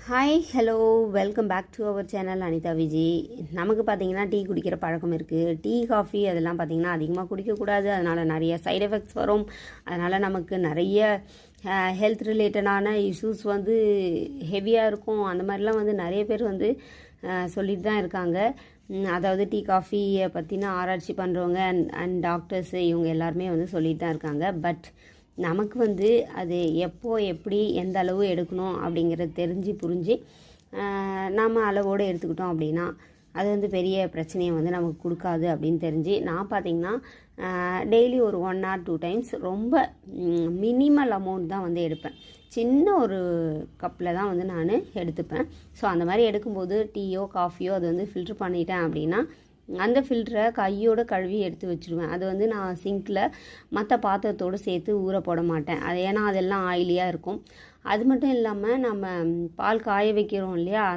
Hi hello welcome back to our channel Anitha Viji. நமக்கு பார்த்திங்கன்னா tea குடிக்கிற பழக்கம் இருக்குது. டீ காஃபி அதெல்லாம் பார்த்திங்கன்னா அதிகமாக குடிக்கக்கூடாது. அதனால் நிறைய சைடு எஃபெக்ட்ஸ் வரும். அதனால் நமக்கு நிறைய ஹெல்த் ரிலேட்டடான இஷ்யூஸ் வந்து ஹெவியாக இருக்கும். அந்த மாதிரிலாம் வந்து நிறைய பேர் வந்து சொல்லிட்டு தான் இருக்காங்க. அதாவது டீ காஃபியை பற்றின ஆராய்ச்சி பண்ணுறவங்க அண்ட் டாக்டர்ஸு இவங்க எல்லாருமே வந்து சொல்லிட்டு தான் இருக்காங்க. பட் நமக்கு வந்து அது எப்போ எப்படி எந்த அளவு எடுக்கணும் அப்படிங்கிறத தெரிஞ்சு புரிஞ்சு நாம் அளவோடு எடுத்துக்கிட்டோம் அப்படின்னா அது வந்து பெரிய பிரச்சனையை வந்து நமக்கு கொடுக்காது அப்படின்னு தெரிஞ்சு நான் பார்த்திங்கன்னா டெய்லி ஒரு 1 or 2 டைம்ஸ் ரொம்ப மினிமல் அமௌண்ட் தான் வந்து எடுப்பேன். சின்ன ஒரு கப்பில் தான் வந்து நான் எடுத்துப்பேன். ஸோ அந்த மாதிரி எடுக்கும்போது டீயோ காஃபியோ அது வந்து ஃபில்ட்ரு பண்ணிட்டேன் அப்படின்னா அந்த ஃபில்டரை கையோடு கழுவி எடுத்து வச்சுருவேன். அது வந்து நான் சிங்கில் மற்ற பாத்திரத்தோடு சேர்த்து ஊற போட மாட்டேன். அது ஏன்னா அதெல்லாம் ஆயிலியாக இருக்கும். அது மட்டும் இல்லாமல் நம்ம பால் காய வைக்கிறோம் இல்லையா,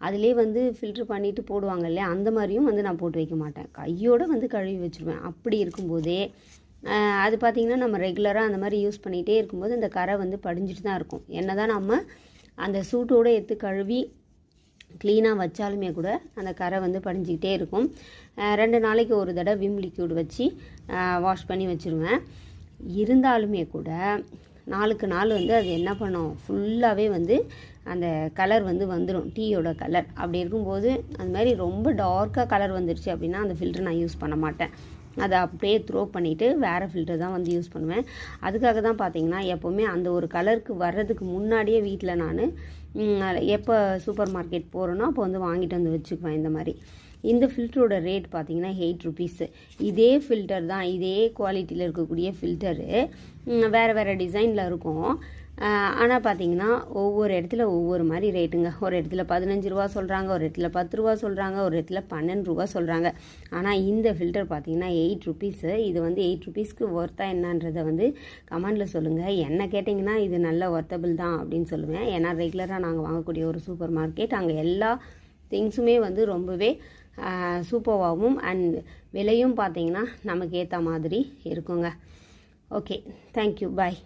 அதிலே வந்து ஃபில்ட்ரு பண்ணிவிட்டு போடுவாங்க இல்லையா, அந்த மாதிரியும் வந்து நான் போட்டு வைக்க மாட்டேன். கையோடு வந்து கழுவி வச்சுருவேன். அப்படி இருக்கும்போதே அது பார்த்திங்கன்னா நம்ம ரெகுலராக அந்த மாதிரி யூஸ் பண்ணிகிட்டே இருக்கும்போது அந்த கரை வந்து படிஞ்சிட்டு தான் இருக்கும். என்ன தான் நம்ம அந்த சூட்டோடு எடுத்து கழுவி க்ளீனாக வச்சாலுமே கூட அந்த கரை வந்து படிஞ்சிக்கிட்டே இருக்கும். 2 நாளைக்கு ஒரு தடவை விம் லிக்யூட் வச்சு வாஷ் பண்ணி வச்சுருவேன். இருந்தாலுமே கூட நாளுக்கு நாள் வந்து அது என்ன பண்ணும், ஃபுல்லாகவே வந்து அந்த கலர் வந்து வந்துடும், டீயோட கலர். அப்படி இருக்கும்போது அந்த மாதிரி ரொம்ப டார்க்காக கலர் வந்துருச்சு அப்படின்னா அந்த ஃபில்டர் நான் யூஸ் பண்ண மாட்டேன். அதை அப்படியே த்ரோ பண்ணிவிட்டு வேறு ஃபில்டர் தான் வந்து யூஸ் பண்ணுவேன். அதுக்காக தான் பார்த்திங்கன்னா எப்போவுமே அந்த ஒரு கலருக்கு வர்றதுக்கு முன்னாடியே வீட்டில் நான் எப்போ சூப்பர் மார்க்கெட் போகிறேனோ அப்போ வந்து வாங்கிட்டு வந்து வச்சுக்குவேன். இந்த மாதிரி இந்த ஃபில்டரோட ரேட் பார்த்திங்கன்னா 8 rupees. இதே ஃபில்டர் தான், இதே குவாலிட்டியில் இருக்கக்கூடிய ஃபில்டரு வேறு டிசைனில் இருக்கும். ஆனால் பார்த்திங்கன்னா ஒவ்வொரு இடத்துல ஒவ்வொரு மாதிரி ரேட்டுங்க. ஒரு இடத்துல 15 ரூபா சொல்கிறாங்க, ஒரு இடத்துல 10 ரூபா சொல்கிறாங்க, ஒரு இடத்துல 12 ரூபா சொல்கிறாங்க. ஆனால் இந்த ஃபில்டர் பார்த்திங்கன்னா 8 rupees. இது வந்து 8 rupeesக்கு ஒர்த்தாக என்னன்றதை வந்து கமெண்டில் சொல்லுங்கள். என்ன கேட்டிங்கன்னா இது நல்ல ஒர்த்தபிள் தான் அப்படின்னு சொல்லுவேன். ஏன்னா ரெகுலராக நாங்கள் வாங்கக்கூடிய ஒரு சூப்பர் மார்க்கெட், அங்கே எல்லா திங்ஸுமே வந்து ரொம்பவே சூப்பராகவும் அண்ட் விலையும் பார்த்திங்கன்னா நமக்கு ஏற்ற மாதிரி இருக்குங்க. ஓகே, தேங்க்யூ, பாய்.